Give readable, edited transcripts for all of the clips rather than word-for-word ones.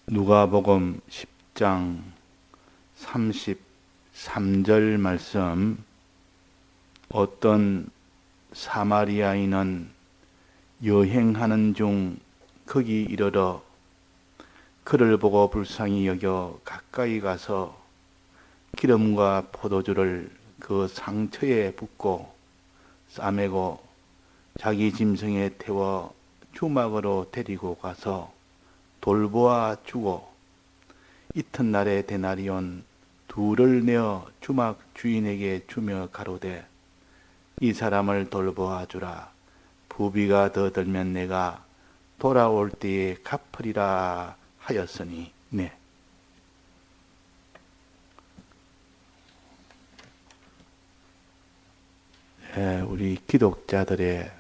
누가복음 10장 33절 말씀. 어떤 사마리아인은 여행하는 중 거기 이르러 그를 보고 불쌍히 여겨 가까이 가서 기름과 포도주를 그 상처에 붓고 싸매고 자기 짐승에 태워 주막으로 데리고 가서 돌보아 주고 이튿날에 데나리온 둘을 내어 주막 주인에게 주며 가로되 이 사람을 돌보아 주라. 부비가 더 들면 내가 돌아올 때에 갚으리라 하였으니. 네. 우리 기독자들의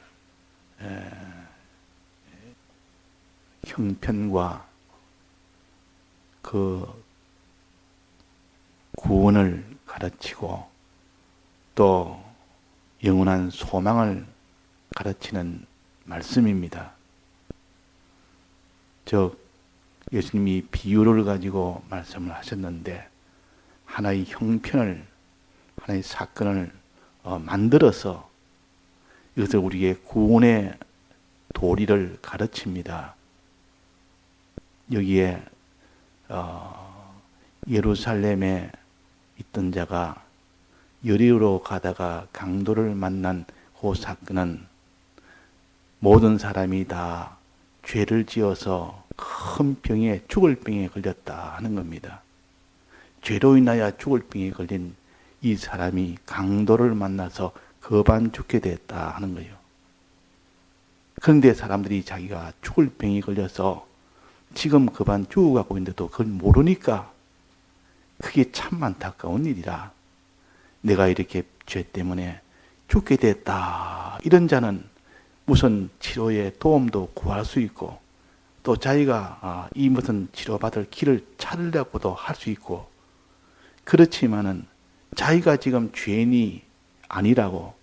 형편과 그 구원을 가르치고 또 영원한 소망을 가르치는 말씀입니다. 즉 예수님이 비유를 가지고 말씀을 하셨는데 하나의 형편을, 하나의 사건을 만들어서 이것을 우리에게 구원의 도리를 가르칩니다. 여기에 예루살렘에 있던 자가 여리고로 가다가 강도를 만난 그 사건은 모든 사람이 다 죄를 지어서 큰 병에, 죽을 병에 걸렸다 하는 겁니다. 죄로 인하여 죽을 병에 걸린 이 사람이 강도를 만나서 거반 죽게 됐다 하는 거예요. 그런데 사람들이 자기가 죽을 병에 걸려서 지금 거반 죽어가고 있는데도 그걸 모르니까 그게 참 안타까운 일이라. 내가 이렇게 죄 때문에 죽게 됐다. 이런 자는 무슨 치료의 도움도 구할 수 있고 또 자기가 이 무슨 치료받을 길을 찾으려고도 할 수 있고, 그렇지만은 자기가 지금 죄인이 아니라고,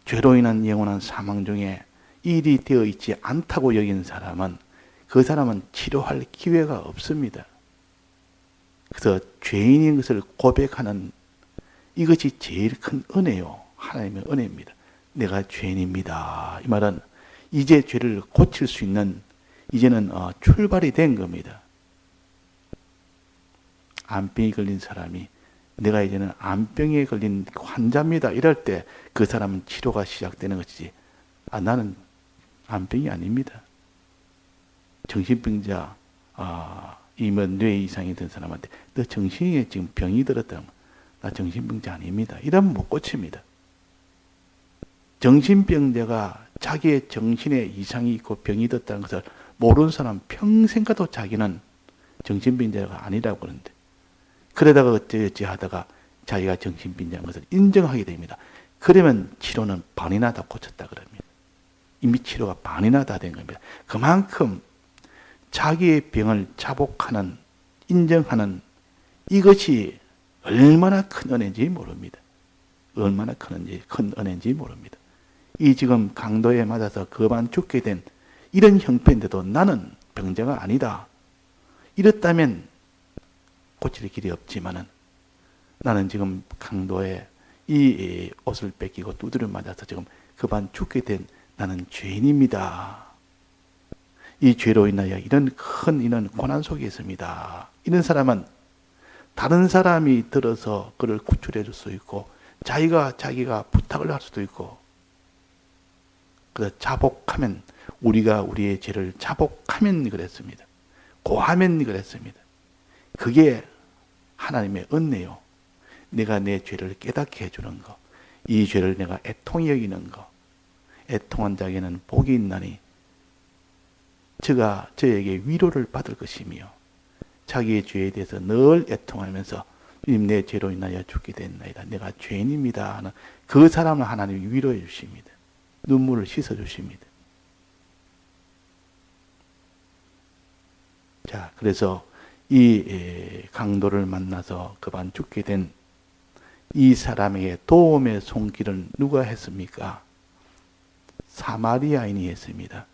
죄로 인한 영원한 사망 중에 일이 되어 있지 않다고 여긴 사람은 그 사람은 치료할 기회가 없습니다. 그래서 죄인인 것을 고백하는 이것이 제일 큰 은혜요. 하나님의 은혜입니다. 내가 죄인입니다. 이 말은 이제 죄를 고칠 수 있는 이제는 출발이 된 겁니다. 암병이 걸린 사람이 내가 이제는 암병에 걸린 환자입니다. 이럴 때 그 사람은 치료가 시작되는 것이지, 나는 암병이 아닙니다. 정신병자, 이면 뇌 이상이 든 사람한테 너 정신에 지금 병이 들었다. 나 정신병자 아닙니다. 이러면 못 고칩니다. 정신병자가 자기의 정신에 이상이 있고 병이 들었다는 것을 모르는 사람 평생 가도 자기는 정신병자가 아니라고 그러는데, 그러다가 어찌어찌 하다가 자기가 정신병자인 것을 인정하게 됩니다. 그러면 치료는 반이나 다 고쳤다 그럽니다. 이미 치료가 반이나 다 된 겁니다. 그만큼 자기의 병을 자복하는, 인정하는 이것이 얼마나 큰 은혜인지 모릅니다. 얼마나 큰 은혜인지 모릅니다. 이 지금 강도에 맞아서 거반 죽게 된 이런 형편인데도 나는 병자가 아니다. 이렇다면 고칠 길이 없지만은 나는 지금 강도에 이 옷을 뺏기고 두드려 맞아서 지금 거반 죽게 된 나는 죄인입니다. 이 죄로 인하여 이런 고난 속에 있습니다. 이런 사람은 다른 사람이 들어서 그를 구출해 줄 수 있고 자기가 부탁을 할 수도 있고, 그래서 자복하면, 우리가 우리의 죄를 자복하면 그랬습니다. 고하면 그랬습니다. 그게 하나님의 은혜요. 내가 내 죄를 깨닫게 해주는 거, 이 죄를 내가 애통히 여기는 거. 애통한 자에게는 복이 있나니 저가 저에게 위로를 받을 것이며, 자기의 죄에 대해서 늘 애통하면서 내 죄로 인하여 죽게 됐나이다, 내가 죄인입니다 하는 그 사람을 하나님이 위로해 주십니다. 눈물을 씻어 주십니다. 자, 그래서 이 강도를 만나서 그만 죽게 된 이 사람에게 도움의 손길은 누가 했습니까? 사마리아인이 했습니다.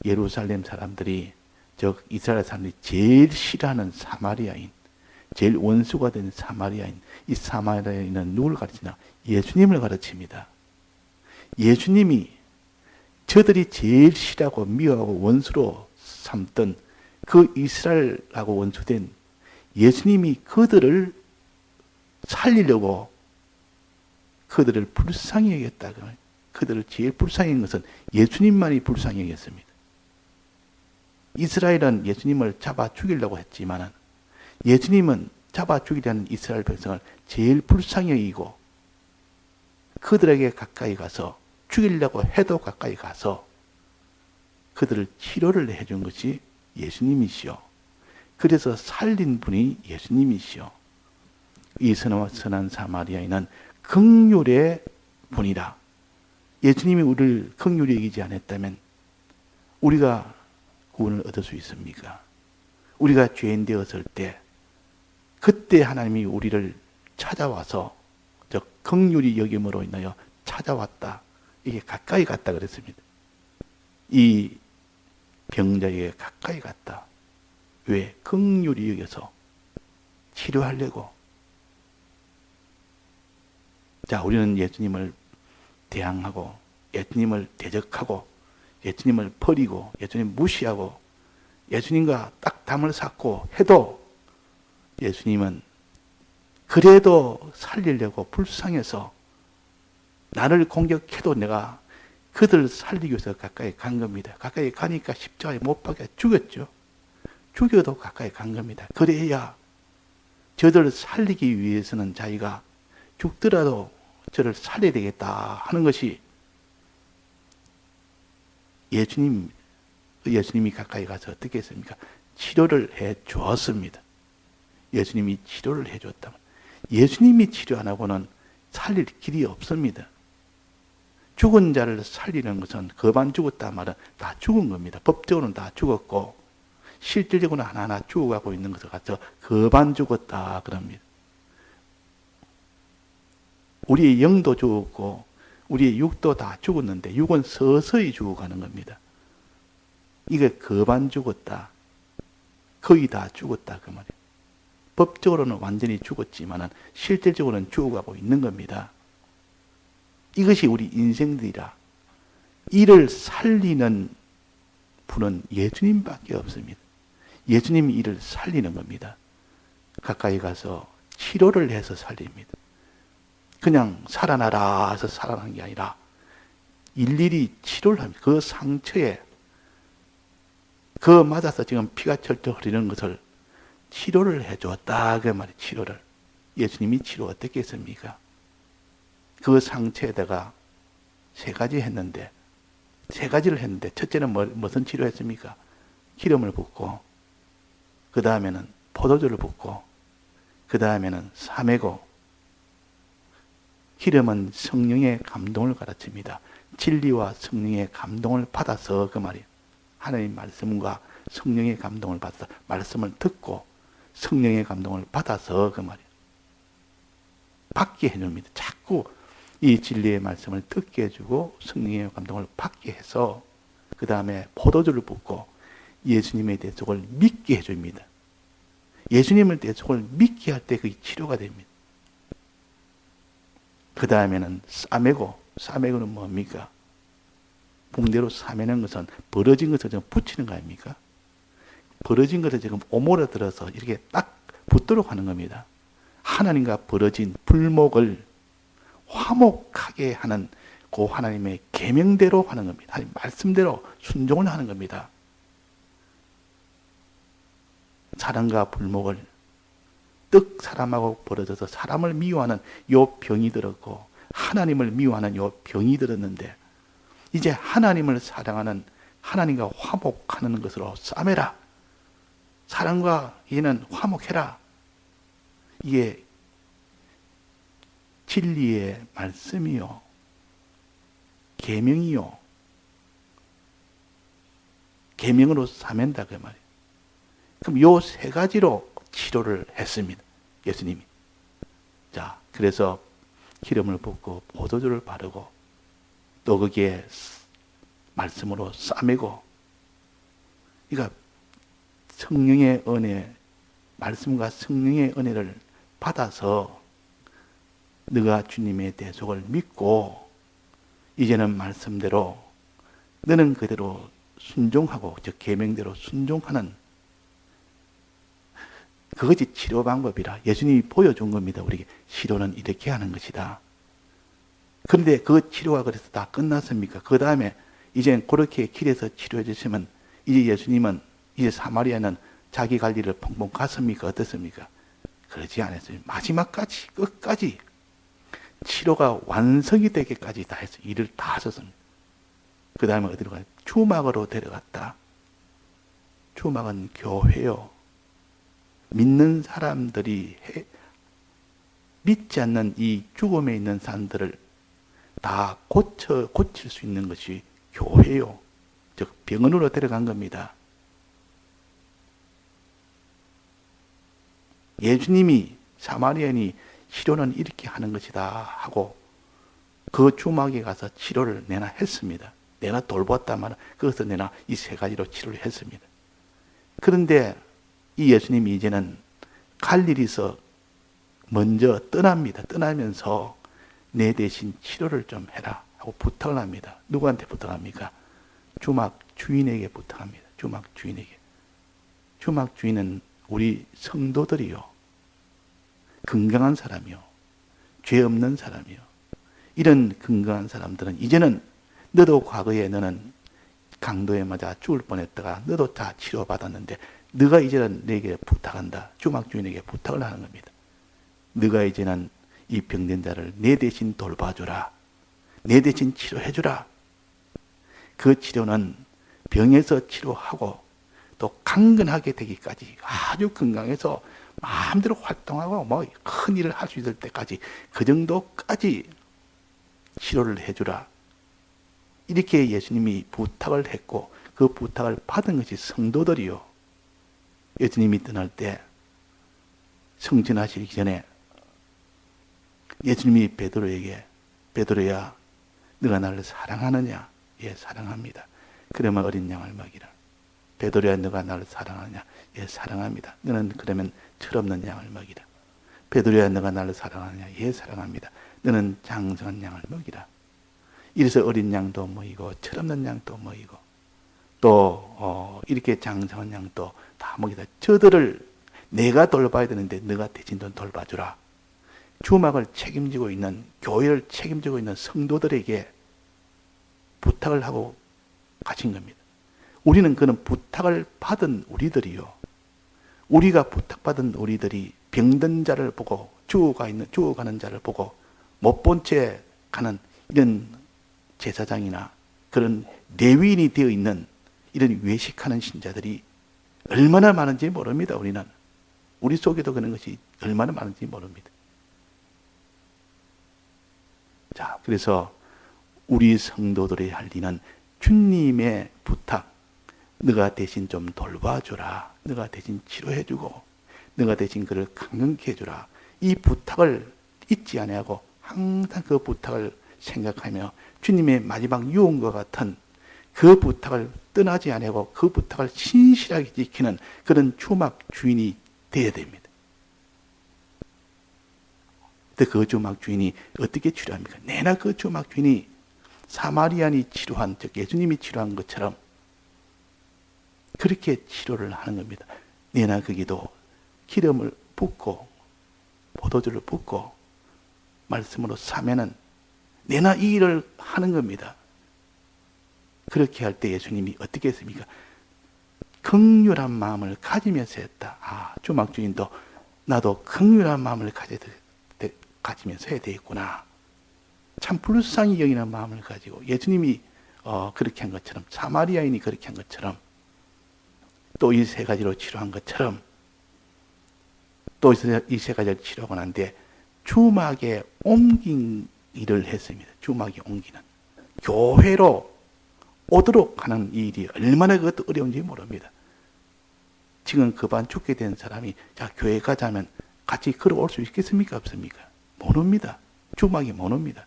예루살렘 사람들이 즉 이스라엘 사람들이 제일 싫어하는 사마리아인, 제일 원수가 된 사마리아인, 이 사마리아인은 누굴 가르치나? 예수님을 가르칩니다. 예수님이 저들이 제일 싫어하고 미워하고 원수로 삼던 그 이스라엘하고 원수된 예수님이 그들을 살리려고 그들을 불쌍히 여겼다. 그들을 제일 불쌍히 여긴 것은 예수님만이 불쌍히 여겼습니다. 이스라엘은 예수님을 잡아 죽이려고 했지만 예수님은 잡아 죽이려는 이스라엘 백성을 제일 불쌍히 여기고 그들에게 가까이 가서 죽이려고 해도 가까이 가서 그들을 치료를 해준 것이 예수님이시오. 그래서 살린 분이 예수님이시오. 이 선한 사마리아인은 긍휼의 분이라. 예수님이 우리를 긍휼히 여기지 않았다면 우리가 구원을 얻을 수 있습니까? 우리가 죄인 되었을 때 그때 하나님이 우리를 찾아와서 긍휼히 여김으로 인하여 찾아왔다. 이게 가까이 갔다 그랬습니다. 이 병자에게 가까이 갔다. 왜? 긍휼히 여겨서 치료하려고. 자, 우리는 예수님을 대항하고 예수님을 대적하고 예수님을 버리고 예수님 무시하고 예수님과 딱 담을 쌓고 해도 예수님은 그래도 살리려고 불쌍해서 나를 공격해도 내가 그들 살리기 위해서 가까이 간 겁니다. 가까이 가니까 십자가에 못 박혀 죽였죠. 죽여도 가까이 간 겁니다. 그래야 저들을 살리기 위해서는 자기가 죽더라도 저를 살려야 되겠다 하는 것이 예수님이 가까이 가서 어떻게 했습니까? 치료를 해 주었습니다. 예수님이 치료를 해 줬다면 예수님이 치료 안 하고는 살릴 길이 없습니다. 죽은 자를 살리는 것은 거반 죽었다 말은 다 죽은 겁니다. 법적으로는 다 죽었고 실질적으로는 하나하나 죽어가고 있는 것을 갖서 거반 죽었다 그럽니다. 우리의 영도 죽었고 우리의 육도 다 죽었는데 육은 서서히 죽어가는 겁니다. 이게 거반 죽었다. 거의 다 죽었다 그 말이에요. 법적으로는 완전히 죽었지만 실질적으로는 죽어가고 있는 겁니다. 이것이 우리 인생들이라. 이를 살리는 분은 예수님밖에 없습니다. 예수님이 이를 살리는 겁니다. 가까이 가서 치료를 해서 살립니다. 그냥 살아나라 해서 살아나는 게 아니라 일일이 치료를 합니다. 그 상처에 그 맞아서 지금 피가 철철 흐르는 것을 치료를 해줬다 그 말이에요. 치료를. 예수님이 치료 어떻게 했습니까? 그 상처에다가 세 가지를 했는데 첫째는 무슨 치료했습니까? 기름을 붓고 그 다음에는 포도주를 붓고 그 다음에는 사매고 기름은 성령의 감동을 가르칩니다. 진리와 성령의 감동을 받아서 그 말이에요. 하나님 말씀과 성령의 감동을 받아서 말씀을 듣고 성령의 감동을 받아서 그 말이에요. 받게 해줍니다. 자꾸 이 진리의 말씀을 듣게 해주고 성령의 감동을 받게 해서 그 다음에 포도주를 붓고 예수님의 대속을 믿게 해줍니다. 예수님의 대속을 믿게 할 때 그게 치료가 됩니다. 그 다음에는 싸매고는 뭡니까? 붕대로 싸매는 것은 벌어진 것을 지금 붙이는 거 아닙니까? 벌어진 것을 지금 오므려들어서 이렇게 딱 붙도록 하는 겁니다. 하나님과 벌어진 불목을 화목하게 하는 그 하나님의 계명대로 하는 겁니다. 하나님 말씀대로 순종을 하는 겁니다. 사랑과 불목을 떡 사람하고 벌어져서 사람을 미워하는 요 병이 들었고 하나님을 미워하는 요 병이 들었는데 이제 하나님을 사랑하는 하나님과 화목하는 것으로 싸매라. 사랑과 얘는 화목해라. 이게 진리의 말씀이요. 계명이요. 계명으로 사맨다 그 말이에요. 그럼 요 세 가지로 치료를 했습니다. 예수님이. 자, 그래서 기름을 붓고 포도주를 바르고 또 거기에 말씀으로 싸매고 그러니까 성령의 은혜, 말씀과 성령의 은혜를 받아서 너가 주님의 대속을 믿고 이제는 말씀대로 너는 그대로 순종하고 즉 계명대로 순종하는 그것이 치료 방법이라 예수님이 보여준 겁니다. 우리에게 치료는 이렇게 하는 것이다. 그런데 그 치료가 그래서 다 끝났습니까? 그 다음에 이제 그렇게 길에서 치료해 주시면 이제 예수님은 이제 사마리아는 자기 갈 일을 펑펑 갔습니까? 어떻습니까? 그러지 않았어요. 마지막까지 끝까지 치료가 완성이 되기까지 다 했어요. 일을 다 하셨습니다. 그 다음에 어디로 가요? 주막으로 데려갔다. 주막은 교회요. 믿는 사람들이 믿지 않는 이 죽음에 있는 사람들을 다 고칠 수 있는 것이 교회요. 즉 병원으로 데려간 겁니다. 예수님이 사마리아인이 치료는 이렇게 하는 것이다 하고 그 주막에 가서 치료를 내나 했습니다. 내가 돌보았단 말은 그것을 내나 이 세 가지로 치료를 했습니다. 그런데 이 예수님이 이제는 갈 일이 있어 먼저 떠납니다. 떠나면서 내 대신 치료를 좀 해라 하고 부탁을 합니다. 누구한테 부탁합니까? 주막 주인에게 부탁합니다. 주막 주인에게. 주막 주인은 우리 성도들이요. 건강한 사람이요. 죄 없는 사람이요. 이런 건강한 사람들은 이제는 너도 과거에 너는 강도에 맞아 죽을 뻔했다가 너도 다 치료받았는데 너가 이제는 내게 부탁한다. 주막 주인에게 부탁을 하는 겁니다. 너가 이제는 이 병든 자를 내 대신 돌봐주라. 내 대신 치료해주라. 그 치료는 병에서 치료하고 또 강건하게 되기까지 아주 건강해서 마음대로 활동하고 뭐 큰 일을 할 수 있을 때까지 그 정도까지 치료를 해주라. 이렇게 예수님이 부탁을 했고 그 부탁을 받은 것이 성도들이요. 예수님이 떠날 때 성전하시기 전에 예수님이 베드로에게 베드로야 너가 나를 사랑하느냐? 예, 사랑합니다. 그러면 어린 양을 먹이라. 베드로야 너가 나를 사랑하느냐? 예, 사랑합니다. 너는 그러면 철없는 양을 먹이라. 베드로야 너가 나를 사랑하느냐? 예, 사랑합니다. 너는 장성한 양을 먹이라. 이래서 어린 양도 먹이고 철없는 양도 먹이고 또 이렇게 장성한 양도 다 먹이다. 저들을 내가 돌봐야 되는데 너가 대신 좀 돌봐주라. 주막을 책임지고 있는 교회를 책임지고 있는 성도들에게 부탁을 하고 가신 겁니다. 우리는 그런 부탁을 받은 우리들이요. 우리가 부탁받은 우리들이 병든 자를 보고 죽어가는 자를 보고 못 본 채 가는 이런 제사장이나 그런 레위인이 되어 있는 이런 외식하는 신자들이 얼마나 많은지 모릅니다. 우리는. 우리 속에도 그런 것이 얼마나 많은지 모릅니다. 자, 그래서 우리 성도들이 할 일은 주님의 부탁, 너가 대신 좀 돌봐주라. 너가 대신 치료해주고 너가 대신 그를 강건케 해주라. 이 부탁을 잊지 아니하고 항상 그 부탁을 생각하며 주님의 마지막 유언과 같은 그 부탁을 떠나지 아니하고 그 부탁을 신실하게 지키는 그런 주막 주인이 되어야 됩니다. 그 주막 주인이 어떻게 치료합니까? 내나 그 주막 주인이 사마리안이 치료한, 즉 예수님이 치료한 것처럼 그렇게 치료를 하는 겁니다. 내나 거기도 기름을 붓고 포도주를 붓고 말씀으로 사면은 내나 이 일을 하는 겁니다. 그렇게 할 때 예수님이 어떻게 했습니까? 긍휼한 마음을 가지면서 했다. 아, 주막 주인도 나도 긍휼한 마음을 가지면서 해야 되겠구나. 참 불쌍히 여기는 마음을 가지고 예수님이 그렇게 한 것처럼 사마리아인이 그렇게 한 것처럼 또 이 세 가지로 치료한 것처럼 또 이 세 가지를 치료하고 난 뒤에 주막에 옮긴 일을 했습니다. 주막에 옮기는. 교회로 오도록 하는 이 일이 얼마나 그것도 어려운지 모릅니다. 지금 급한 죽게 된 사람이 자 교회 가자면 같이 걸어올 수 있겠습니까? 없습니까? 못 옵니다. 주막에 못 옵니다.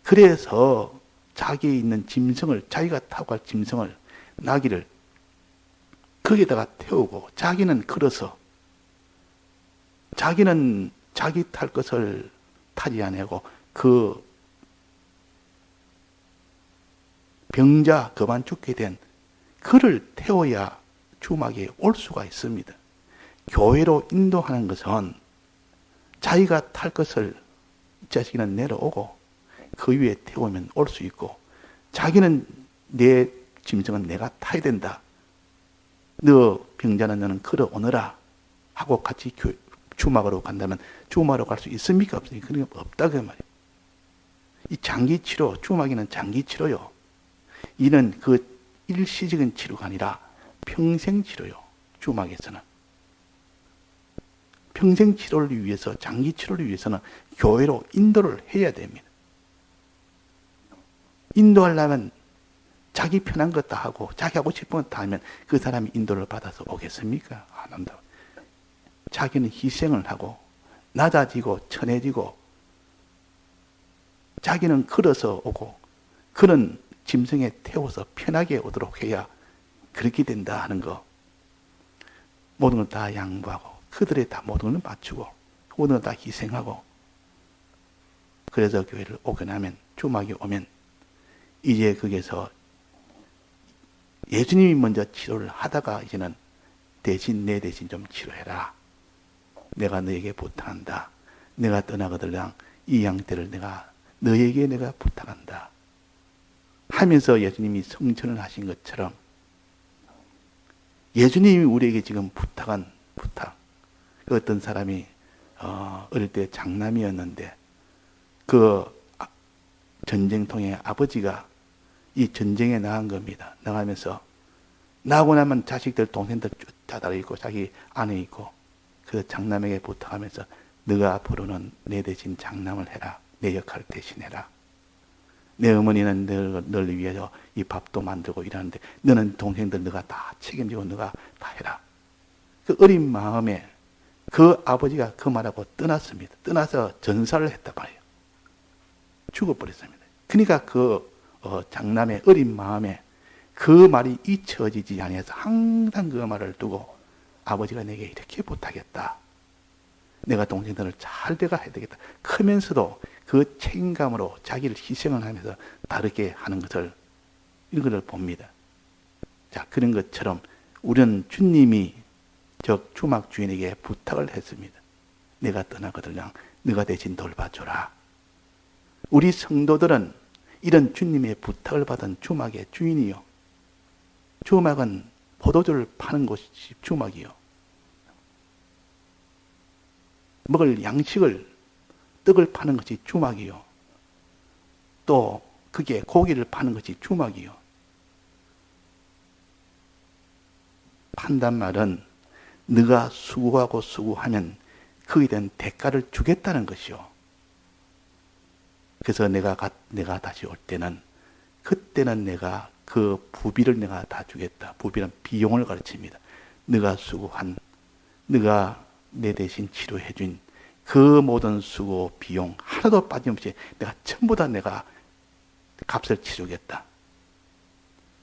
그래서 자기에 있는 짐승을 자기가 타고 갈 짐승을 나귀를 거기에다가 태우고 자기는 걸어서 자기는 자기 탈 것을 타지 아니하고 그 병자 그만 죽게 된 그를 태워야 주막에 올 수가 있습니다. 교회로 인도하는 것은 자기가 탈 것을 자식은 내려오고 그 위에 태우면 올 수 있고 자기는 내 짐승은 내가 타야 된다. 너 병자는 너는 걸어오너라 하고 같이 주막으로 간다면 주막으로 갈 수 있습니까? 없습니까? 그런 게 없다 그 말이에요. 이 장기치료, 주막에는 장기치료요. 이는 그 일시적인 치료가 아니라 평생치료요. 주막에서는. 평생치료를 위해서, 장기치료를 위해서는 교회로 인도를 해야 됩니다. 인도하려면 자기 편한 것 다 하고 자기 하고 싶은 것 다 하면 그 사람이 인도를 받아서 오겠습니까? 안 한다고. 자기는 희생을 하고 낮아지고 천해지고 자기는 걸어서 오고 그런 짐승에 태워서 편하게 오도록 해야 그렇게 된다 하는 거. 모든 걸 다 양보하고 그들의 다 모든 걸 맞추고 모든 걸 다 희생하고 그래서 교회를 오게 나면 주막에 오면 이제 거기서 예수님이 먼저 치료를 하다가 이제는 대신 내 대신 좀 치료해라. 내가 너에게 부탁한다. 내가 떠나거들랑 이 양떼를 너에게 내가 부탁한다. 하면서 예수님이 성천을 하신 것처럼 예수님이 우리에게 지금 부탁한 부탁. 어떤 사람이 어릴 때 장남이었는데 그 전쟁통에 아버지가 이 전쟁에 나간 겁니다. 나가면서 나고 나면 자식들 동생들 쫓아다니고 있고 자기 아내 있고 그 장남에게 부탁하면서 너가 앞으로는 내 대신 장남을 해라. 내 역할을 대신해라. 내 어머니는 너를 위해서 이 밥도 만들고 일하는데 너는 동생들 너가 다 책임지고 너가 다 해라. 그 어린 마음에 그 아버지가 그 말하고 떠났습니다. 떠나서 전사를 했단 말이에요. 죽어버렸습니다. 그러니까 그 장남의 어린 마음에 그 말이 잊혀지지 아니해서 항상 그 말을 두고 아버지가 내게 이렇게 부탁했다. 내가 동생들을 잘 돼가 해야 되겠다. 크면서도 그 책임감으로 자기를 희생을 하면서 다르게 하는 것을 이런 것을 봅니다. 자, 그런 것처럼 우리는 주님이 저 주막 주인에게 부탁을 했습니다. 내가 떠나거들랑 네가 대신 돌봐줘라. 우리 성도들은 이런 주님의 부탁을 받은 주막의 주인이요. 주막은 포도주를 파는 곳이 주막이요. 먹을 양식을 떡을 파는 것이 주막이요. 또 그게 고기를 파는 것이 주막이요. 판단 말은 네가 수고하고 수고하면 거기에 대한 대가를 주겠다는 것이요. 그래서 내가 다시 올 때는 그때는 내가 그 부비를 내가 다 주겠다. 부비는 비용을 가르칩니다. 네가 수고한, 네가 내 대신 치료해준 그 모든 수고, 비용 하나도 빠짐없이 내가 전부 다 내가 값을 치르겠다.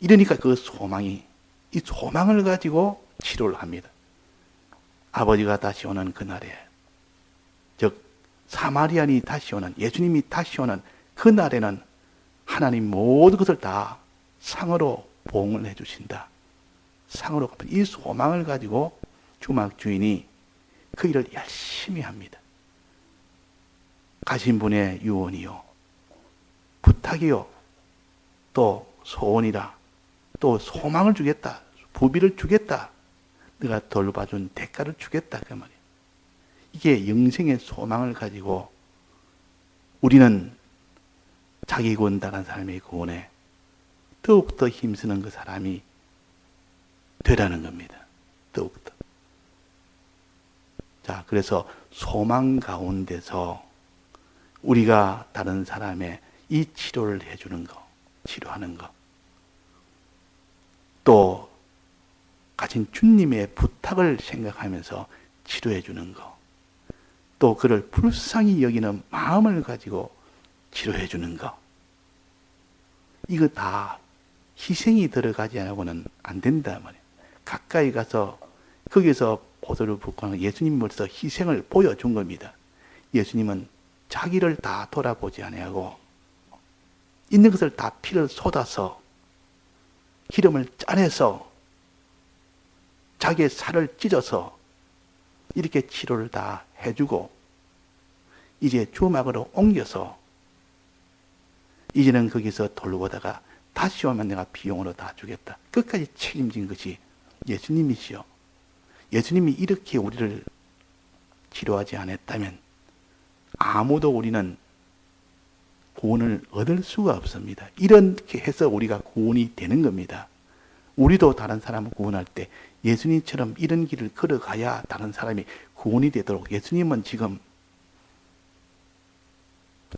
이러니까 그 소망이, 이 소망을 가지고 치료를 합니다. 아버지가 다시 오는 그날에, 즉 사마리아인이 다시 오는, 예수님이 다시 오는 그날에는 하나님 모든 것을 다 상으로 보응을 해주신다. 상으로 이 소망을 가지고 주막 주인이 그 일을 열심히 합니다. 가신 분의 유언이요, 부탁이요, 또 소원이라, 또 소망을 주겠다, 부비를 주겠다, 네가 돌봐준 대가를 주겠다 그 말이에요. 이게 영생의 소망을 가지고 우리는 자기 구원당한 사람의 구원에 더욱더 힘쓰는 그 사람이 되라는 겁니다. 더욱더. 자, 그래서 소망 가운데서 우리가 다른 사람의 이 치료를 해주는 거, 치료하는 거, 또 가진 주님의 부탁을 생각하면서 치료해 주는 거, 또 그를 불쌍히 여기는 마음을 가지고 치료해 주는 거, 이거 다 희생이 들어가지 않고는 안 된다 말이에요. 가까이 가서 거기서 포도를 붓고 예수님으로서 희생을 보여준 겁니다. 예수님은 자기를 다 돌아보지 아니하고 있는 것을 다 피를 쏟아서 기름을 짜내서 자기의 살을 찢어서 이렇게 치료를 다 해주고 이제 주막으로 옮겨서 이제는 거기서 돌보다가 다시 오면 내가 비용으로 다 주겠다. 끝까지 책임진 것이 예수님이시요. 예수님이 이렇게 우리를 치료하지 않았다면 아무도 우리는 구원을 얻을 수가 없습니다. 이렇게 해서 우리가 구원이 되는 겁니다. 우리도 다른 사람을 구원할 때 예수님처럼 이런 길을 걸어가야 다른 사람이 구원이 되도록 예수님은 지금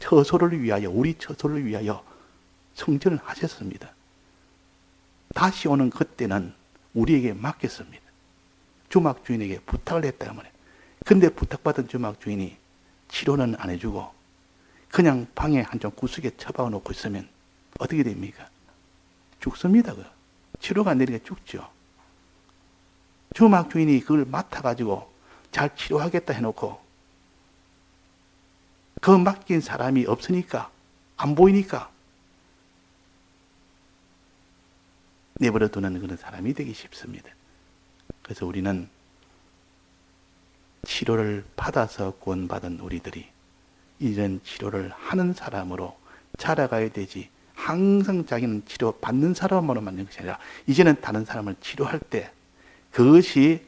처소를 위하여 우리 처소를 위하여 성전을 하셨습니다. 다시 오는 그때는 우리에게 맡겼습니다. 주막 주인에게 부탁을 했다 말이에요. 근데 부탁받은 주막 주인이 치료는 안 해주고 그냥 방에 한쪽 구석에 처박아 놓고 있으면 어떻게 됩니까? 죽습니다. 치료가 안 되니까 죽죠. 주막 주인이 그걸 맡아가지고 잘 치료하겠다 해놓고 그 맡긴 사람이 없으니까 안 보이니까 내버려 두는 그런 사람이 되기 쉽습니다. 그래서 우리는 치료를 받아서 구원받은 우리들이 이런 치료를 하는 사람으로 자라가야 되지 항상 자기는 치료받는 사람으로 만든 것이 아니라 이제는 다른 사람을 치료할 때 그것이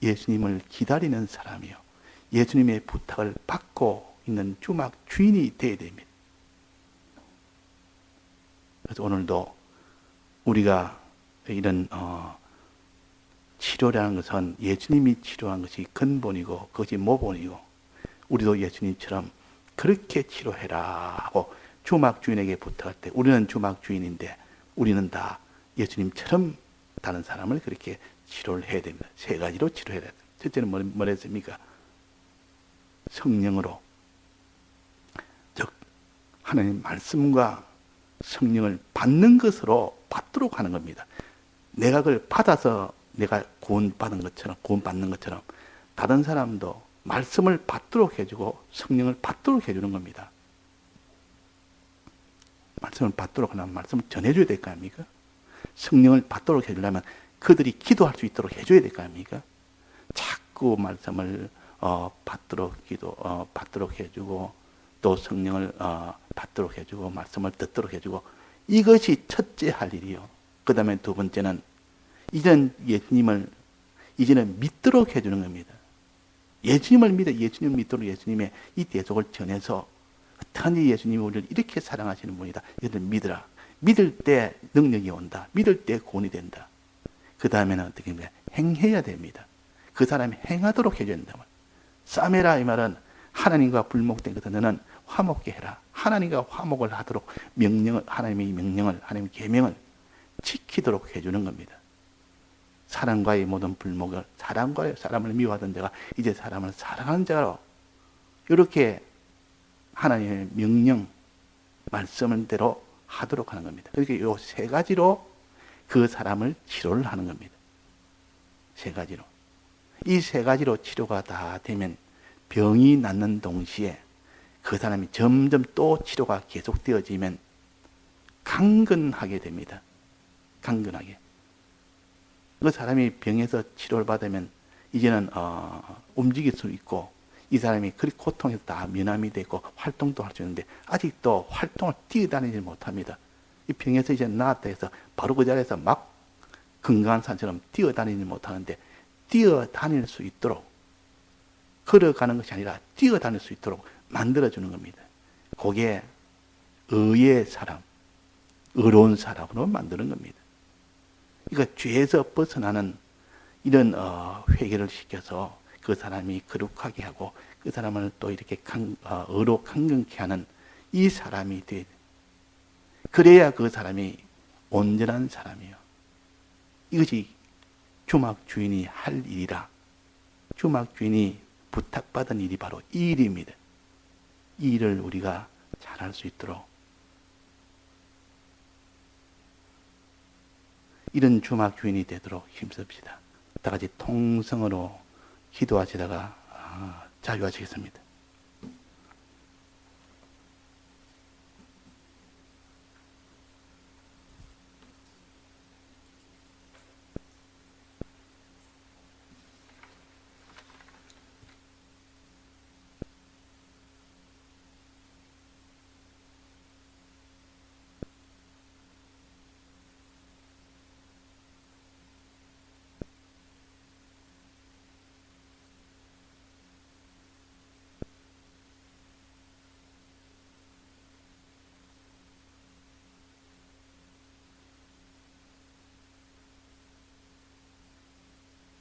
예수님을 기다리는 사람이요. 예수님의 부탁을 받고 있는 주막 주인이 되어야 됩니다. 그래서 오늘도 우리가 이런 치료라는 것은 예수님이 치료한 것이 근본이고 그것이 모본이고 우리도 예수님처럼 그렇게 치료해라 하고 주막 주인에게 부탁할 때 우리는 주막 주인인데 우리는 다 예수님처럼 다른 사람을 그렇게 치료를 해야 됩니다. 세 가지로 치료해야 됩니다. 첫째는 뭐라 했습니까? 성령으로, 즉 하나님 말씀과 성령을 받는 것으로 받도록 하는 겁니다. 내가 그걸 받아서 내가 구원받는 것처럼 다른 사람도 말씀을 받도록 해주고 성령을 받도록 해주는 겁니다. 말씀을 받도록 하려면 말씀을 전해줘야 될 거 아닙니까? 성령을 받도록 해주려면 그들이 기도할 수 있도록 해줘야 될 거 아닙니까? 자꾸 말씀을 받도록 해주고 또 성령을 받도록 해주고 말씀을 듣도록 해주고 이것이 첫째 할 일이요. 그 다음에 두 번째는 이제는 예수님을 이제는 믿도록 해주는 겁니다. 예수님을 믿도록 예수님의 이 대속을 전해서 어떠한지 예수님이 우리를 이렇게 사랑하시는 분이다. 이것을 믿으라. 믿을 때 능력이 온다. 믿을 때 구원이 된다. 그 다음에는 어떻게 합니까? 행해야 됩니다. 그 사람이 행하도록 해줘야 된다. 싸매라 이 말은 하나님과 불목된 것은 너는 화목게 해라. 하나님과 화목을 하도록 하나님의 명령을, 하나님의 계명을 지키도록 해주는 겁니다. 사람과의 모든 불목을, 사람을 미워하던 자가 이제 사람을 사랑하는 자로 이렇게 하나님의 명령, 말씀대로 하도록 하는 겁니다. 그렇게 이 세 가지로 그 사람을 치료를 하는 겁니다. 세 가지로. 이 세 가지로 치료가 다 되면 병이 낫는 동시에 그 사람이 점점 또 치료가 계속되어지면 강건하게 됩니다. 강건하게. 그 사람이 병에서 치료를 받으면 이제는 움직일 수 있고 이 사람이 그리 고통에서 다 면함이 되고 활동도 할 수 있는데 아직도 활동을 뛰어다니지 못합니다. 이 병에서 이제 나았다 해서 바로 그 자리에서 막 건강한 사람처럼 뛰어다니지 못하는데 뛰어다닐 수 있도록 걸어가는 것이 아니라 뛰어다닐 수 있도록 만들어주는 겁니다. 그게 의의 사람, 의로운 사람으로 만드는 겁니다. 그러니까 죄에서 벗어나는 이런 회개를 시켜서 그 사람이 거룩하게 하고 그 사람을 또 이렇게 의로 강건케 하는 이 사람이 돼. 그래야 그 사람이 온전한 사람이요. 이것이 주막 주인이 할 일이라. 주막 주인이 부탁받은 일이 바로 이 일입니다. 이 일을 우리가 잘할 수 있도록 이런 주막 주인이 되도록 힘씁시다. 다 같이 통성으로 기도하시다가 자유하시겠습니다.